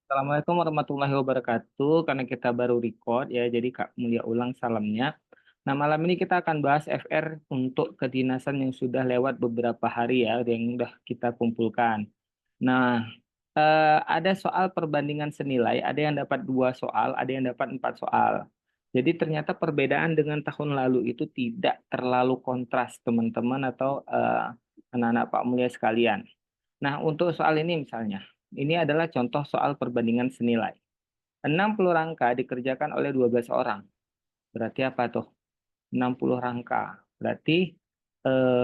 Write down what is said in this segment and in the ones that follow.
Assalamualaikum warahmatullahi wabarakatuh. Karena kita baru record ya, jadi Kak Mulia ulang salamnya. Nah, malam ini kita akan bahas FR untuk kedinasan yang sudah lewat beberapa hari ya, yang sudah kita kumpulkan. Nah, ada soal perbandingan senilai, ada yang dapat 2 soal, ada yang dapat 4 soal. Jadi ternyata perbedaan dengan tahun lalu itu tidak terlalu kontras teman-teman atau anak-anak Pak Mulia sekalian. Nah, untuk soal ini misalnya, ini adalah contoh soal perbandingan senilai. 60 rangka dikerjakan oleh 12 orang. Berarti apa tuh? 60 rangka. Berarti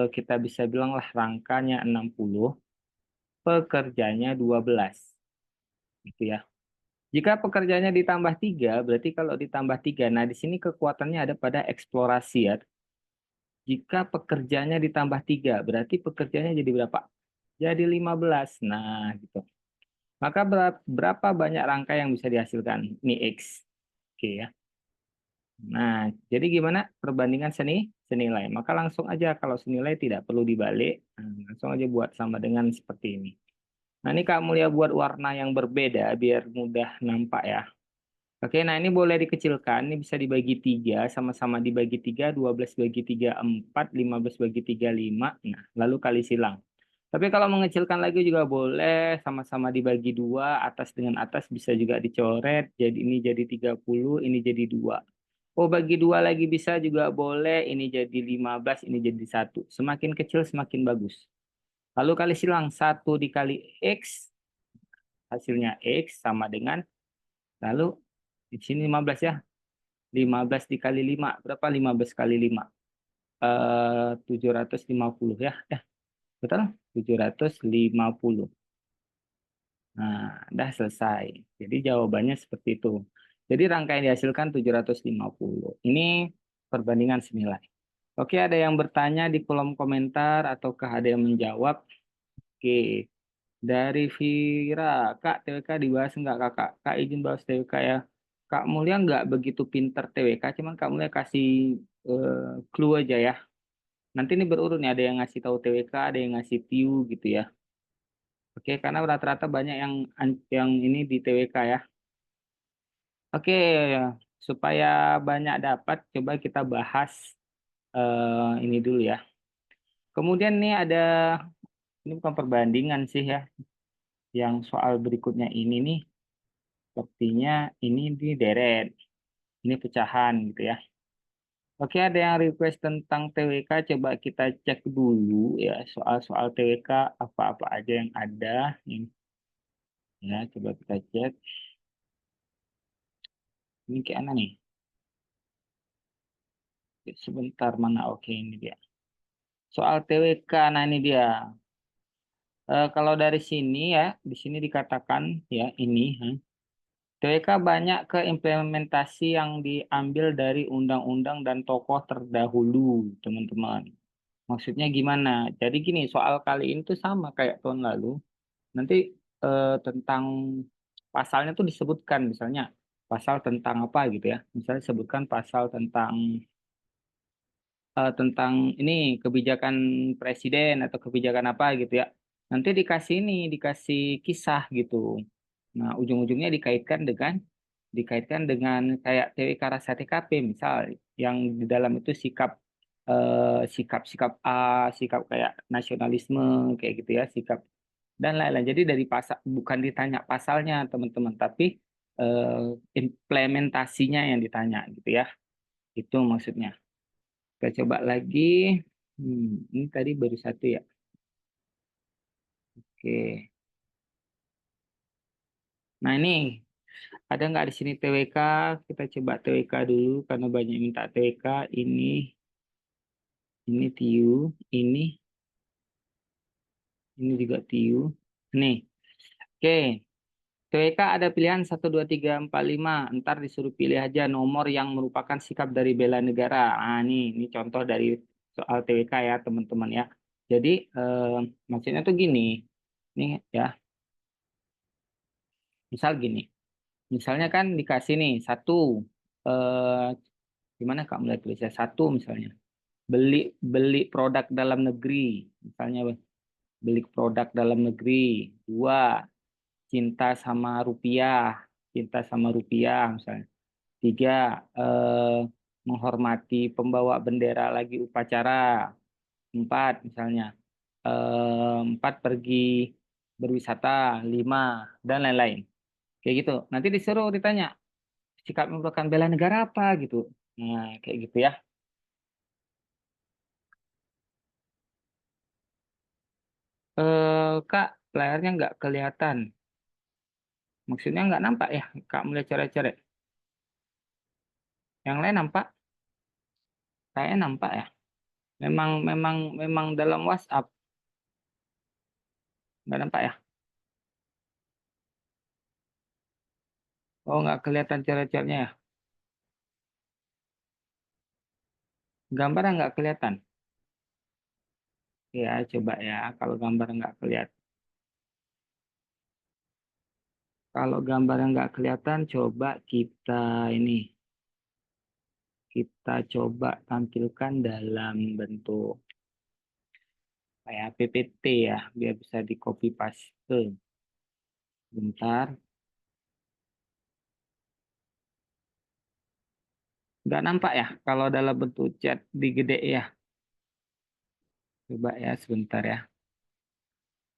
kita bisa bilang lah rangkanya 60, pekerjanya 12. Gitu ya. Jika pekerjanya ditambah 3, berarti kalau ditambah 3, nah di sini kekuatannya ada pada eksplorasi ya. Jika pekerjanya ditambah 3, berarti pekerjanya jadi berapa? Jadi 15. Nah, gitu. Maka berapa banyak rangka yang bisa dihasilkan? Ini X. Oke ya. Nah, jadi gimana perbandingan senilai? Maka langsung aja kalau senilai tidak perlu dibalik. Nah, langsung aja buat sama dengan seperti ini. Nah, ini Kak Mulia buat warna yang berbeda biar mudah nampak ya. Oke, nah ini boleh dikecilkan. Ini bisa dibagi 3, sama-sama dibagi 3, 12 bagi 3, 4, 15 bagi 3, 5. Nah, lalu kali silang. Tapi kalau mengecilkan lagi juga boleh, sama-sama dibagi 2, atas dengan atas bisa juga dicoret, jadi ini jadi 30, ini jadi 2. Oh, bagi 2 lagi bisa juga boleh, ini jadi 15, ini jadi 1. Semakin kecil semakin bagus. Lalu kali silang, 1 dikali X, hasilnya X sama dengan, lalu di sini 15 ya, 15 dikali 5, berapa 15 kali 5? 750 ya, betul? 750. Nah, dah selesai. Jadi jawabannya seperti itu. Jadi rangka yang dihasilkan 750. Ini perbandingan senilai. Oke, ada yang bertanya di kolom komentar ataukah ada yang menjawab? Oke, dari Vira, Kak, TWK dibahas enggak Kakak? Kak izin bahas TWK ya. Kak Mulia nggak begitu pinter TWK, cuman Kak Mulia kasih clue aja ya. Nanti ini berurut nih, ada yang ngasih tahu TWK, ada yang ngasih TIU gitu ya. Oke, karena rata-rata banyak yang ini di TWK ya. Oke, supaya banyak dapat, coba kita bahas ini dulu ya. Kemudian nih ada, ini bukan perbandingan sih ya, yang soal berikutnya ini nih, sepertinya ini di deret, ini pecahan gitu ya. Oke, ada yang request tentang TWK, coba kita cek dulu ya, soal-soal TWK apa-apa aja yang ada. Ini, ya, coba kita cek. Ini kayak mana nih? Sebentar, mana? Oke, ini dia. Soal TWK, nah ini dia. Kalau dari sini ya, di sini dikatakan ya ini, TWK banyak ke implementasi yang diambil dari undang-undang dan tokoh terdahulu, teman-teman. Maksudnya gimana? Jadi gini, soal kali ini tuh sama kayak tahun lalu. Nanti tentang pasalnya tuh disebutkan, misalnya pasal tentang apa gitu ya. Misalnya sebutkan pasal tentang ini kebijakan presiden atau kebijakan apa gitu ya. Nanti dikasih ini, dikasih kisah gitu. Nah, ujung-ujungnya dikaitkan dengan kayak TWK Rasa TKP misal yang di dalam itu sikap-sikap A, sikap kayak nasionalisme kayak gitu ya, sikap dan lain-lain. Jadi dari pasal bukan ditanya pasalnya teman-teman, tapi eh, implementasinya yang ditanya gitu ya. Itu maksudnya. Kita coba lagi. Ini tadi baru satu ya. Oke. Nah ini ada nggak di sini TWK? Kita coba TWK dulu karena banyak yang minta TWK. Ini TIU, ini juga TIU. Nih, oke. TWK ada pilihan 1, 2, 3, 4, 5. Ntar disuruh pilih aja nomor yang merupakan sikap dari bela negara. Nah, ini contoh dari soal TWK ya, teman-teman ya. Jadi, maksudnya tuh gini. Nih ya, misal gini. Misalnya kan dikasih nih satu, eh, gimana Kak mulai tulisnya satu misalnya beli beli produk dalam negeri, misalnya beli produk dalam negeri. 2, cinta sama rupiah, cinta sama rupiah misalnya. Tiga, menghormati pembawa bendera lagi upacara. Empat, misalnya. Empat, pergi berwisata. Lima, dan lain-lain. Kayak gitu. Nanti disuruh ditanya, sikap merupakan bela negara apa gitu. Nah, kayak gitu ya. Kak, layarnya nggak kelihatan. Maksudnya nggak nampak ya, Kak mulai coret-coret. Yang lain nampak? Saya nampak ya. Memang memang memang dalam WhatsApp nggak nampak ya. Oh, nggak kelihatan coret-coretnya ya. Gambar nggak kelihatan. Ya, coba ya. Kalau gambar nggak kelihatan. Kalau gambar nggak kelihatan, coba ini. Kita coba tampilkan dalam bentuk kayak PPT ya, biar bisa di copy paste. Bentar. Nggak nampak ya kalau dalam bentuk chat di gede ya. Coba ya sebentar ya.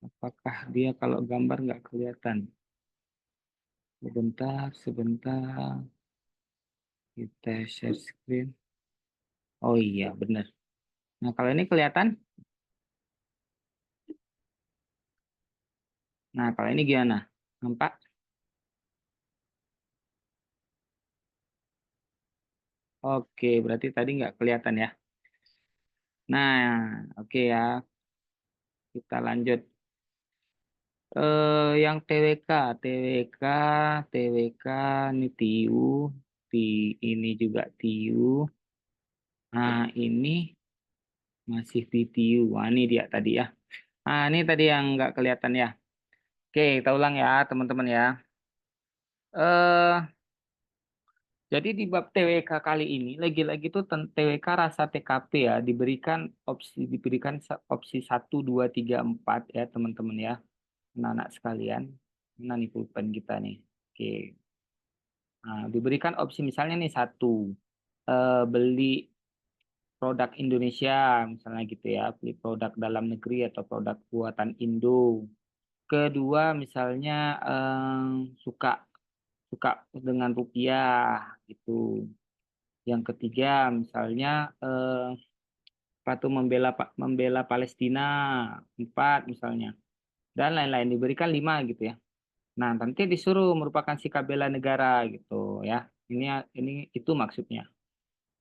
Apakah dia kalau gambar nggak kelihatan? Sebentar, sebentar. Kita share screen. Oh iya, benar. Nah, kalau ini kelihatan? Nah, kalau ini gimana? Nampak? Oke, berarti tadi nggak kelihatan ya. Nah, oke ya. Kita lanjut. Yang TWK, TWK, TWK, ini TIU, ini juga TIU. Nah, ini masih di TIU. Wah, ini dia tadi ya. Nah, ini tadi yang nggak kelihatan ya. Oke, kita ulang ya, teman-teman ya. Eh, jadi di bab TWK kali ini, lagi-lagi tuh TWK rasa TKP ya, diberikan opsi 1, 2, 3, 4 ya, teman-teman ya. Anak-anak sekalian. Mana nih pulpen kita nih? Oke. Nah, diberikan opsi misalnya nih satu, beli produk Indonesia misalnya gitu ya, beli produk dalam negeri atau produk buatan Indo. Kedua misalnya suka suka dengan rupiah gitu. Yang ketiga misalnya apa tuh membela Palestina, empat misalnya, dan lain-lain diberikan lima gitu ya. Nah, nanti disuruh merupakan sikap bela negara gitu ya. Ini itu maksudnya.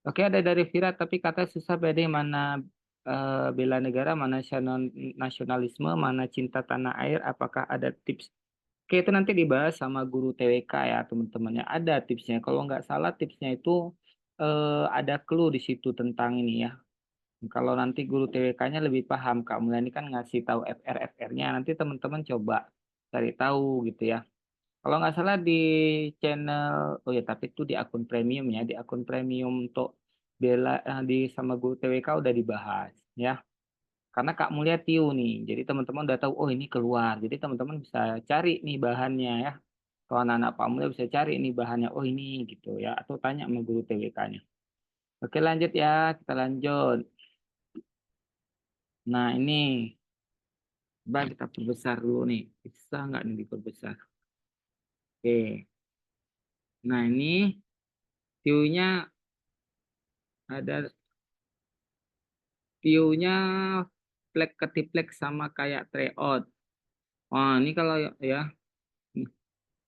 Oke, ada dari Vira, tapi kata susah beda mana bela negara, mana nasionalisme, mana cinta tanah air, apakah ada tips? Oke, itu nanti dibahas sama guru TWK ya, teman-temannya. Ada tipsnya. Kalau nggak salah, tipsnya itu ada clue di situ tentang ini ya. Kalau nanti guru TWK-nya lebih paham, Kak Mulyani kan ngasih tahu FR-FR-nya. Nanti teman-teman coba cari tahu gitu ya. Kalau nggak salah di channel, oh ya tapi itu di akun premium ya, di akun premium untuk bela di sama guru TWK udah dibahas ya. Karena Kak Mulia tiu nih, jadi teman-teman udah tahu, oh ini keluar. Jadi teman-teman bisa cari nih bahannya ya. Kalau anak-anak Pak Mulia bisa cari nih bahannya, oh ini gitu ya. Atau tanya sama guru TWK-nya. Oke lanjut ya, kita lanjut. Nah ini, coba kita perbesar dulu nih. Bisa nggak nih diperbesar? Oke, nah ini view-nya ada view-nya flag ketiplek sama kayak tryout. Wah, ini kalau ya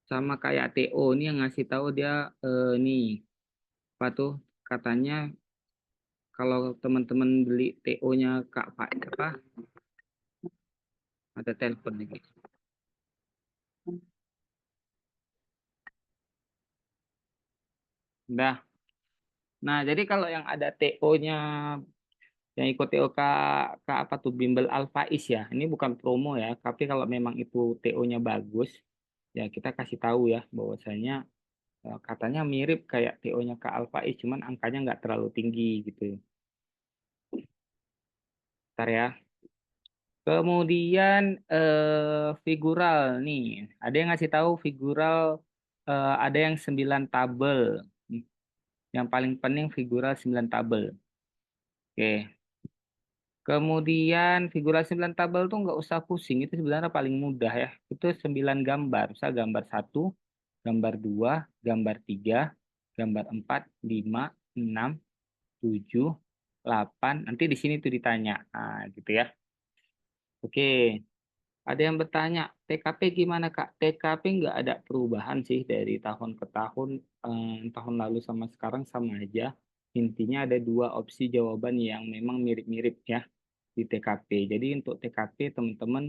sama kayak TO ini yang ngasih tahu dia nih apa tuh katanya kalau teman-teman beli TO-nya Kak Pak apa ada telepon lagi. Udah. Nah, jadi kalau yang ada TO-nya yang ikut TO Kak apa tuh Bimbel Alfaiz ya. Ini bukan promo ya, tapi kalau memang itu TO-nya bagus ya kita kasih tahu ya bahwasanya katanya mirip kayak TO-nya Kak Alfaiz, cuman angkanya nggak terlalu tinggi gitu. Ntar ya. Kemudian figural nih. Ada yang ngasih tahu figural ada yang 9 tabel. Yang paling penting figural 9 tabel. Oke. Kemudian figural 9 tabel tuh nggak usah pusing. Itu sebenarnya paling mudah ya. Itu 9 gambar. Misal gambar satu, gambar 2, gambar 3, gambar 4, 5, 6, 7, 8. Nanti di sini tuh ditanya. Nah, gitu ya. Oke. Ada yang bertanya, TKP gimana Kak? TKP nggak ada perubahan sih dari tahun ke tahun. Tahun lalu sama sekarang sama aja. Intinya ada dua opsi jawaban yang memang mirip-mirip ya di TKP. Jadi untuk TKP teman-teman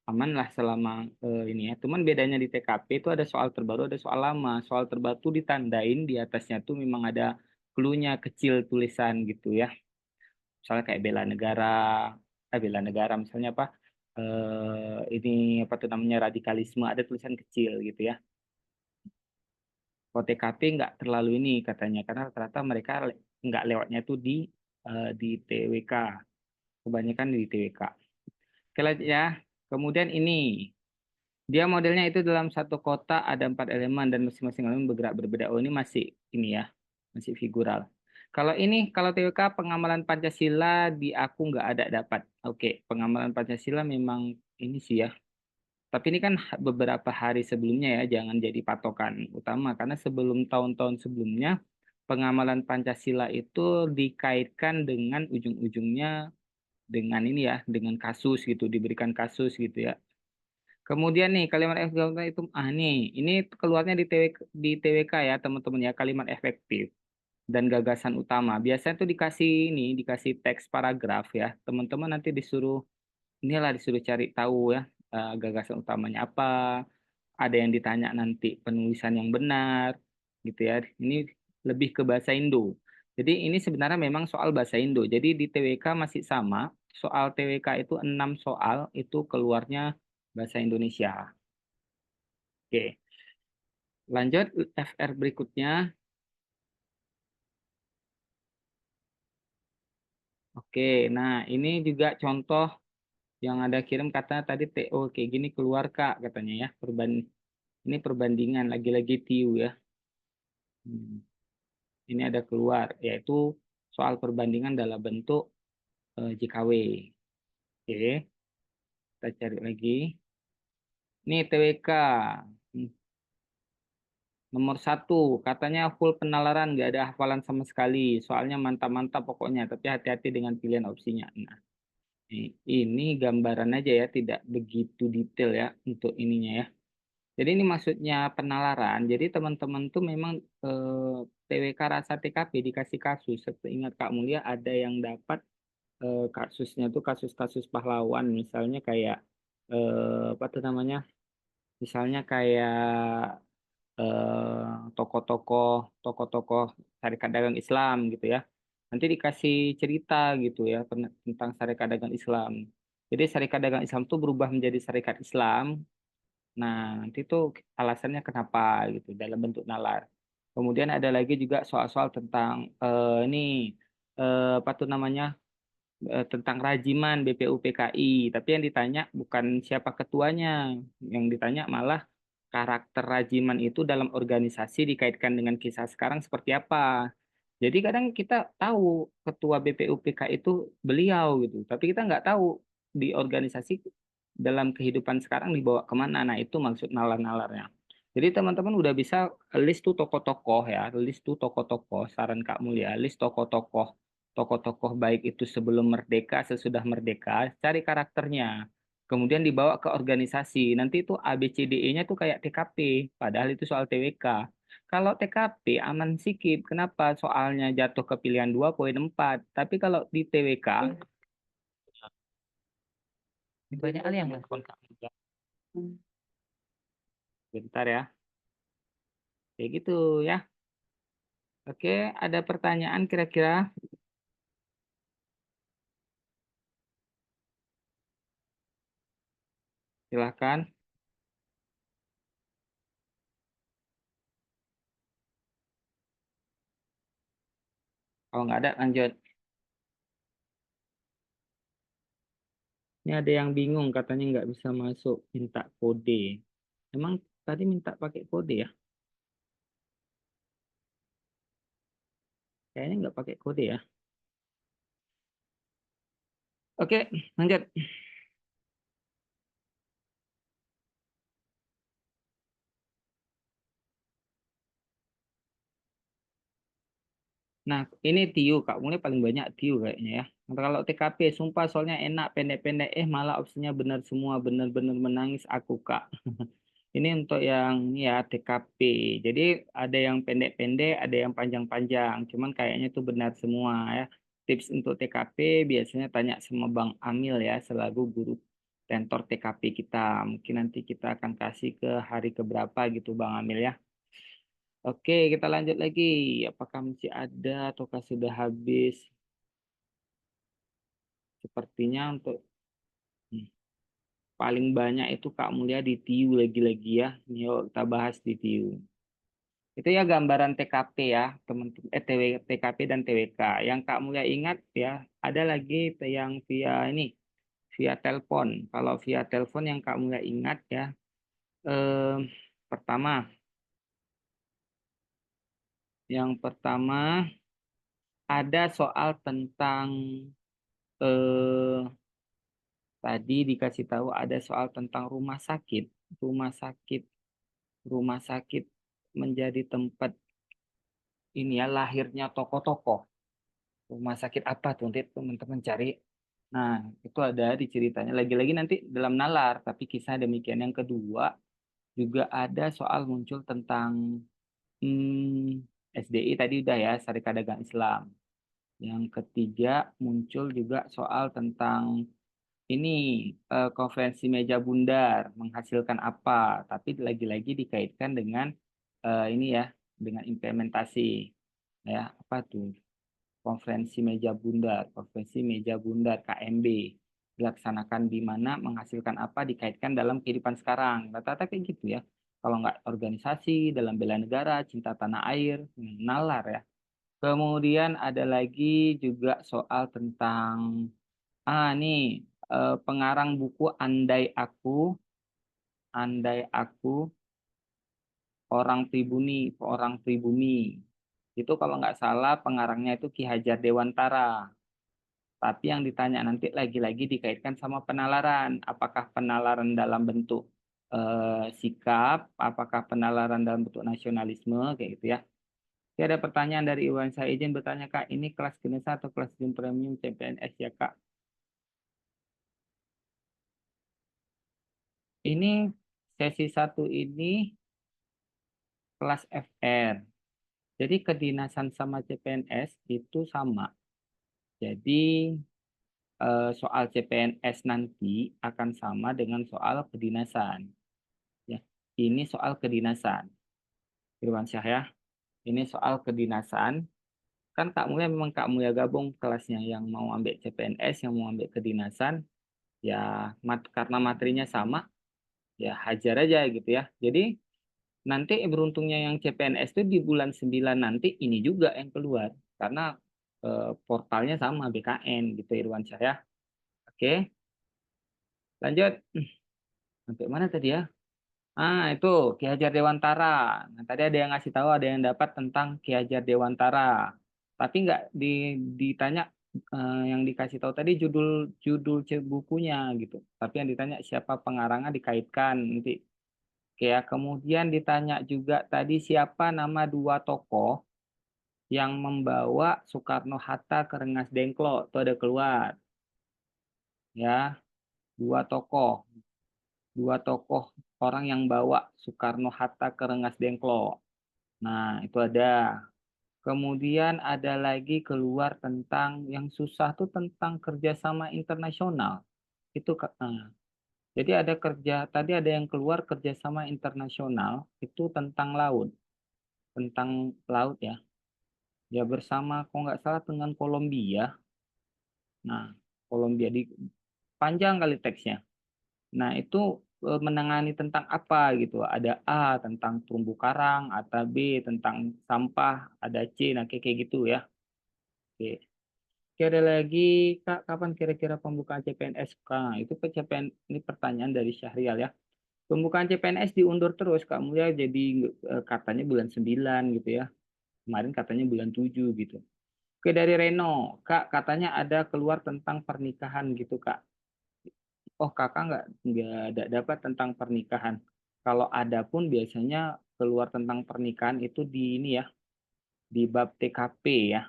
aman lah selama ini ya. Cuman bedanya di TKP itu ada soal terbaru, ada soal lama. Soal terbaru tuh ditandain di atasnya tuh memang ada clue-nya kecil tulisan gitu ya. Misalnya kayak bela negara misalnya apa? Ini apa tuh namanya radikalisme ada tulisan kecil gitu ya. Kalau TKP nggak terlalu ini katanya karena rata-rata mereka nggak lewatnya tuh di TWK. Kebanyakan di TWK. Oke lanjut ya. Kemudian ini dia modelnya itu dalam satu kota ada 4 elemen dan masing-masing elemen bergerak berbeda. Oh ini masih ini ya, masih figural. Kalau ini, kalau TWK pengamalan Pancasila di aku nggak ada dapat. Oke, pengamalan Pancasila memang ini sih ya. Tapi ini kan beberapa hari sebelumnya ya, jangan jadi patokan utama. Karena sebelum tahun-tahun sebelumnya, pengamalan Pancasila itu dikaitkan dengan ujung-ujungnya dengan ini ya, dengan kasus gitu, diberikan kasus gitu ya. Kemudian nih kalimat efektif itu nih ini keluarnya di TWK ya teman-teman ya kalimat efektif dan gagasan utama. Biasanya tuh dikasih teks paragraf ya. Teman-teman nanti disuruh cari tahu ya gagasan utamanya apa. Ada yang ditanya nanti penulisan yang benar gitu ya. Ini lebih ke bahasa Indo. Jadi ini sebenarnya memang soal bahasa Indo. Jadi di TWK masih sama. Soal TWK itu 6 soal itu keluarnya bahasa Indonesia. Oke, lanjut FR berikutnya. Oke, nah ini juga contoh yang ada kirim kata tadi TO kayak gini keluar Kak katanya ya. Ini perbandingan lagi-lagi TIU ya. Hmm, Ini ada keluar yaitu soal perbandingan dalam bentuk JKW. Oke, kita cari lagi. Ini TWK. Hmm, Nomor satu, katanya full penalaran, nggak ada hafalan sama sekali. Soalnya mantap-mantap pokoknya, tapi hati-hati dengan pilihan opsinya. Nah, ini gambaran aja ya, tidak begitu detail ya untuk ininya ya. Jadi ini maksudnya penalaran. Jadi teman-teman tuh memang TWK rasa TKP dikasih kasus. Seingat Kak Mulia ada yang dapat kasusnya tuh kasus-kasus pahlawan. Misalnya kayak apa tuh namanya? Misalnya kayak tokoh-tokoh Syarikat Dagang Islam gitu ya. Nanti dikasih cerita gitu ya tentang Syarikat Dagang Islam. Jadi Syarikat Dagang Islam tuh berubah menjadi Syarikat Islam. Nah, nanti tuh alasannya kenapa gitu dalam bentuk nalar. Kemudian ada lagi juga soal-soal tentang ini apa tuh namanya tentang rajiman BPUPKI. Tapi yang ditanya bukan siapa ketuanya, yang ditanya malah karakter rajiman itu dalam organisasi dikaitkan dengan kisah sekarang seperti apa. Jadi kadang kita tahu ketua BPUPK itu beliau gitu, tapi kita nggak tahu di organisasi dalam kehidupan sekarang dibawa kemana. Nah itu maksud nalar-nalarnya. Jadi teman-teman udah bisa list tuh tokoh-tokoh ya, list tuh tokoh-tokoh. Saran Kak Mulia, list tokoh-tokoh baik itu sebelum merdeka, sesudah merdeka, cari karakternya. Kemudian dibawa ke organisasi. Nanti itu ABCDE-nya tuh kayak TKP, padahal itu soal TWK. Kalau TKP aman sikip. Kenapa? Soalnya jatuh ke pilihan 2,4. Tapi kalau di TWK, banyak kali yang melakukan Kak. Bentar ya. Kayak gitu ya. Oke, ada pertanyaan kira-kira? Silahkan. Kalau nggak ada, lanjut. Ini ada yang bingung katanya nggak bisa masuk, minta kode. Emang tadi minta pakai kode ya? Kayaknya nggak pakai kode ya. Oke, lanjut. Nah, ini Tiu, Kak. Mulai paling banyak Tiu kayaknya ya. Nah, kalau TKP, sumpah soalnya enak, pendek-pendek. Malah opsinya benar semua. Benar-benar menangis aku, Kak. Ini untuk yang ya TKP. Jadi ada yang pendek-pendek, ada yang panjang-panjang. Cuman kayaknya itu benar semua ya. Tips untuk TKP biasanya tanya sama Bang Amil ya, selaku guru tentor TKP kita. Mungkin nanti kita akan kasih ke hari keberapa gitu Bang Amil ya. Oke, kita lanjut lagi. Apakah masih ada ataukah sudah habis? Sepertinya untuk hmm, paling banyak itu Kak Mulia di TIU lagi-lagi ya. Yuk kita bahas di TIU. Itu ya gambaran TKP ya, teman-teman. TKP dan TWK. Yang Kak Mulia ingat ya, ada lagi yang via ini, via telepon. Kalau via telepon yang Kak Mulia ingat ya, eh, pertama, yang pertama ada soal tentang eh, tadi dikasih tahu ada soal tentang rumah sakit, rumah sakit menjadi tempat ini ya lahirnya tokoh-tokoh. Rumah sakit apa tuh nanti teman-teman cari. Nah, itu ada di ceritanya. Lagi-lagi nanti dalam nalar, tapi kisah demikian. Yang kedua, juga ada soal muncul tentang SDI tadi udah ya, Syarikat Dagang Islam. Yang ketiga, muncul juga soal tentang ini konferensi meja bundar menghasilkan apa, tapi lagi-lagi dikaitkan dengan ini ya, dengan implementasi ya apa tuh konferensi meja bundar KMB dilaksanakan di mana menghasilkan apa dikaitkan dalam kehidupan sekarang. Rata-rata kayak gitu ya. Kalau nggak organisasi dalam bela negara, cinta tanah air, nalar ya. Kemudian ada lagi juga soal tentang nih pengarang buku Andai Aku Orang Pribumi. Itu kalau nggak salah pengarangnya itu Ki Hajar Dewantara. Tapi yang ditanya nanti lagi-lagi dikaitkan sama penalaran. Apakah penalaran dalam bentuk sikap, apakah penalaran dalam bentuk nasionalisme, kayak gitu ya. Jadi ada pertanyaan dari Iwan, saya izin bertanya Kak, ini kelas Ganesha atau kelas Zoom Premium CPNS ya Kak? Ini sesi satu ini kelas FR. Jadi kedinasan sama CPNS itu sama. Jadi soal CPNS nanti akan sama dengan soal kedinasan. Ya, ini soal kedinasan, Irwansyah ya. Ini soal kedinasan. Kan Kak Mulia memang Kak Mulia gabung kelasnya yang mau ambil CPNS, yang mau ambil kedinasan. Ya, karena materinya sama, ya hajar aja gitu ya. Jadi nanti beruntungnya yang CPNS itu di bulan 9 nanti ini juga yang keluar. Karena portalnya sama BKN gitu Irwansyah ya. Oke, lanjut. Sampai mana tadi ya? Itu Ki Hajar Dewantara. Nah, tadi ada yang ngasih tahu, ada yang dapat tentang Ki Hajar Dewantara. Tapi nggak ditanya yang dikasih tahu tadi judul judul bukunya gitu. Tapi yang ditanya siapa pengarangnya dikaitkan nanti. Oke ya, kemudian ditanya juga tadi siapa nama dua tokoh yang membawa Soekarno-Hatta ke Rengas Dengklok. Itu ada keluar ya, dua tokoh, dua tokoh orang yang bawa Soekarno-Hatta ke Rengas Dengklok. Nah, itu ada. Kemudian ada lagi keluar tentang yang susah tuh tentang kerjasama internasional. Itu jadi ada tadi ada yang keluar kerjasama internasional itu tentang laut ya. Ya bersama, kalau nggak salah dengan Kolombia. Nah, Kolombia di panjang kali teksnya. Nah, itu menangani tentang apa gitu. Ada A tentang terumbu karang, ada B tentang sampah, ada C, nah kayak kayak gitu ya. Oke. Oke, ada lagi, Kak, kapan kira-kira pembukaan CPNS? Kak, itu CPN, ini pertanyaan dari Syahrial ya. Pembukaan CPNS diundur terus, Kak Mulia, jadi katanya bulan 9 gitu ya. Kemarin katanya bulan 7 gitu. Oke, dari Reno, Kak, katanya ada keluar tentang pernikahan gitu, Kak. Oh, Kakak nggak ada dapat tentang pernikahan. Kalau ada pun biasanya keluar tentang pernikahan itu di ini ya, di bab TKP ya.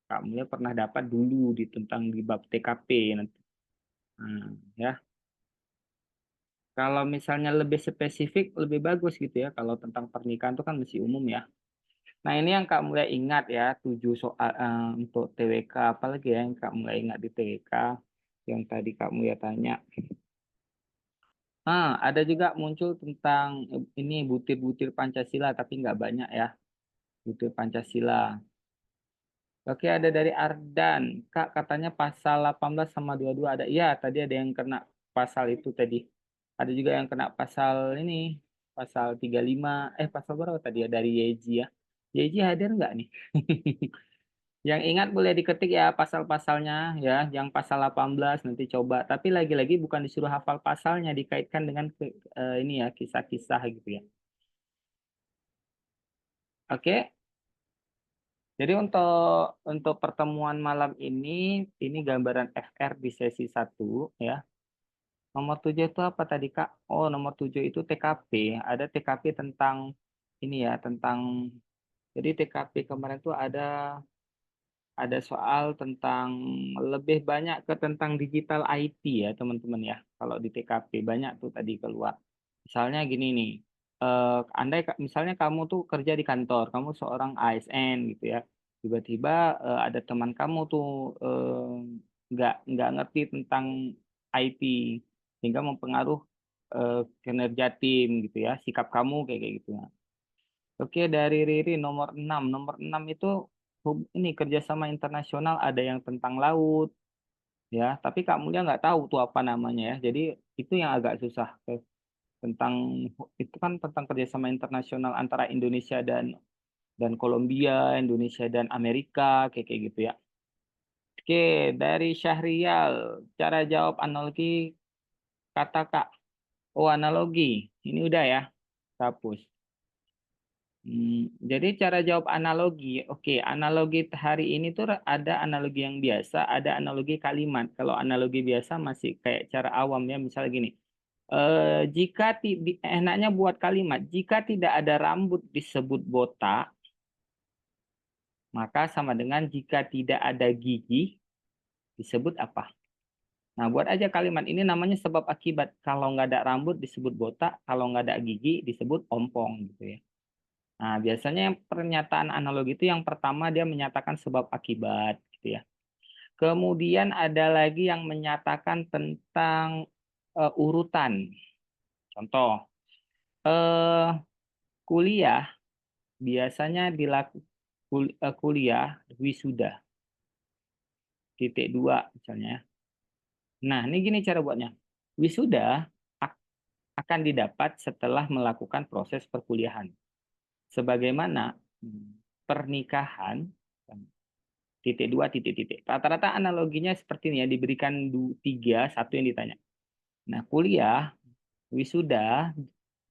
Kak Mulia pernah dapat dulu tentang di bab TKP nanti. Nah, ya. Kalau misalnya lebih spesifik, lebih bagus gitu ya. Kalau tentang pernikahan itu kan masih umum ya. Nah, ini yang Kak mulai ingat ya, 7 soal untuk TWK. Apalagi ya yang Kak mulai ingat di TWK yang tadi Kak mulai tanya. Ada juga muncul tentang ini butir-butir Pancasila, tapi nggak banyak ya, butir Pancasila. Oke, ada dari Ardan. Kak, katanya pasal 18 sama 22 ada. Iya, tadi ada yang kena pasal itu tadi. Ada juga yang kena pasal ini, pasal 35. Pasal berapa tadi ya dari Yeji ya? Yeji hadir nggak nih? Yang ingat boleh diketik ya pasal-pasalnya ya, yang pasal 18 nanti coba. Tapi lagi-lagi bukan disuruh hafal pasalnya, dikaitkan dengan ini ya, kisah-kisah gitu ya. Oke. Jadi untuk pertemuan malam ini gambaran FR di sesi 1 ya. Nomor 7 itu apa tadi Kak? Oh, nomor 7 itu TKP. Ada TKP tentang ini ya, tentang jadi TKP kemarin tuh ada soal tentang lebih banyak ke tentang digital IT ya, teman-teman ya. Kalau di TKP banyak tuh tadi keluar. Misalnya gini nih, andai misalnya kamu tuh kerja di kantor, kamu seorang ASN gitu ya, tiba-tiba ada teman kamu tuh nggak ngerti tentang IT, sehingga mempengaruhi kinerja tim gitu ya, sikap kamu kayak gitu. Oke, dari Riri nomor 6. Nomor 6 itu ini kerjasama internasional ada yang tentang laut ya, tapi Kak Mulia nggak tahu tuh apa namanya ya. Jadi itu yang agak susah tentang itu kan tentang kerjasama internasional antara Indonesia dan Kolombia, Indonesia dan Amerika kayak kayak gitu ya. Oke, dari Syahrial, cara jawab analogi kata Kak. Oh, analogi. Ini udah ya. Hapus. Jadi cara jawab analogi, oke, analogi hari ini tuh ada analogi yang biasa, ada analogi kalimat. Kalau analogi biasa masih kayak cara awam ya, misalnya gini, enaknya buat kalimat, jika tidak ada rambut disebut botak, maka sama dengan jika tidak ada gigi disebut apa? Nah, buat aja kalimat ini namanya sebab akibat. Kalau nggak ada rambut disebut botak, kalau nggak ada gigi disebut ompong gitu ya. Nah, biasanya yang pernyataan analogi itu yang pertama dia menyatakan sebab akibat gitu ya. Kemudian ada lagi yang menyatakan tentang urutan. Contoh, eh, kuliah biasanya kuliah wisuda titik dua misalnya. Nah, ini gini cara buatnya. Wisuda ak- akan didapat setelah melakukan proses perkuliahan. Sebagaimana pernikahan titik dua titik titik. Rata-rata analoginya seperti ini ya, diberikan tiga, satu yang ditanya. Nah, kuliah, wisuda,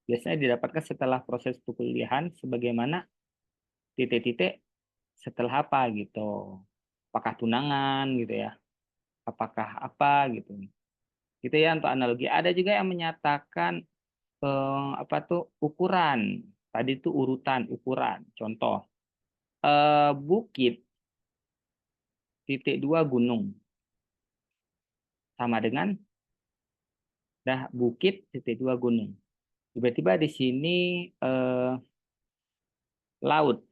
biasanya didapatkan setelah proses perkuliahan, sebagaimana titik-titik setelah apa gitu. Apakah tunangan gitu ya, apakah apa gitu. Gitu ya untuk analogi. Ada juga yang menyatakan apa tuh ukuran. Tadi itu urutan, ukuran. Contoh, bukit, titik dua gunung. Sama dengan bukit, titik dua gunung. Tiba-tiba di sini eh, laut,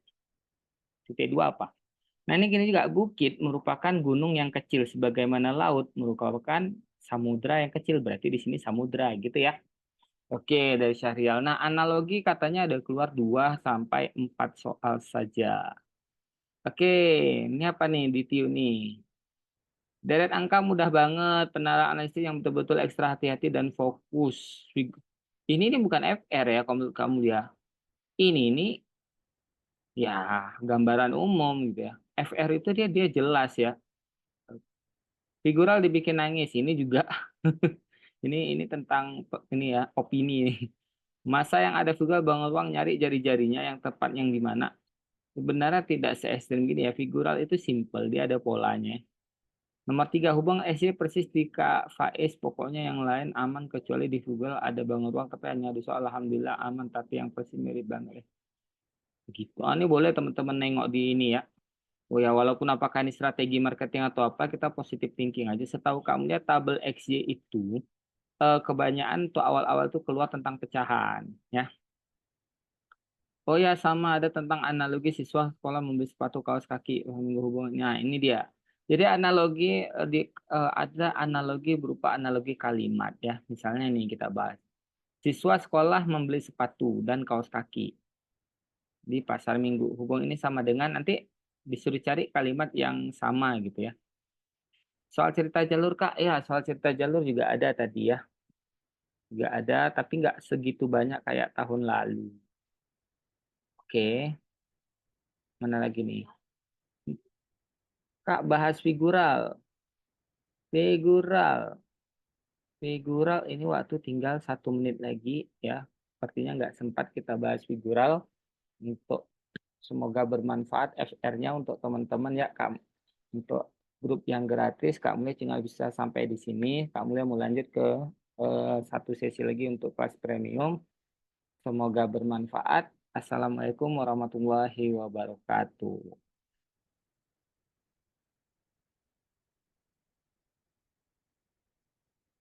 titik dua apa? Nah ini gini juga, bukit merupakan gunung yang kecil, sebagaimana laut merupakan samudra yang kecil, berarti di sini samudra gitu ya. Oke, dari Syahrial. Nah, analogi katanya ada keluar 2 sampai 4 soal saja. Oke, ini apa nih di TIU nih? Deret angka mudah banget, penerapan analisis yang betul-betul ekstra hati-hati dan fokus. Ini bukan FR ya, kamu lihat. Ini ya gambaran umum gitu ya. FR itu dia jelas ya. Figural dibikin nangis. Ini juga ini tentang ini ya, opini nih. Masa yang ada figural bangun ruang nyari jari-jarinya yang tepat yang di mana. Sebenarnya tidak se ekstrim gini ya. Figural itu simple, dia ada polanya. Nomor 3, hubung SY persis di Kak Faiz, pokoknya yang lain aman kecuali di Google ada bangun ruang tapi hanya di soal alhamdulillah aman tapi yang persis mirip banget. Begitu. Ini boleh teman-teman nengok di ini ya. Oh ya, walaupun apakah ini strategi marketing atau apa, kita positive thinking aja. Setahu kamu lihat tabel XY itu kebanyakan tuh awal-awal tuh keluar tentang pecahan, ya. Oh ya, sama ada tentang analogi siswa sekolah membeli sepatu kaos kaki hubungannya. Nah, ini dia. Jadi analogi ada analogi berupa analogi kalimat ya. Misalnya nih kita bahas. Siswa sekolah membeli sepatu dan kaos kaki di pasar Minggu. Hubung ini sama dengan nanti disuruh cari kalimat yang sama gitu ya. Soal cerita jalur Kak, ya soal cerita jalur juga ada tadi ya. Juga ada, tapi nggak segitu banyak kayak tahun lalu. Oke, mana lagi nih? Kak, bahas figural. Figural. Figural ini waktu tinggal 1 menit lagi ya. Sepertinya nggak sempat kita bahas figural. Untuk semoga bermanfaat FR-nya untuk teman-teman ya Kak. Untuk grup yang gratis, Kak Mulia tinggal bisa sampai di sini. Kak Mulia mau lanjut ke satu sesi lagi untuk kelas premium. Semoga bermanfaat. Assalamualaikum warahmatullahi wabarakatuh.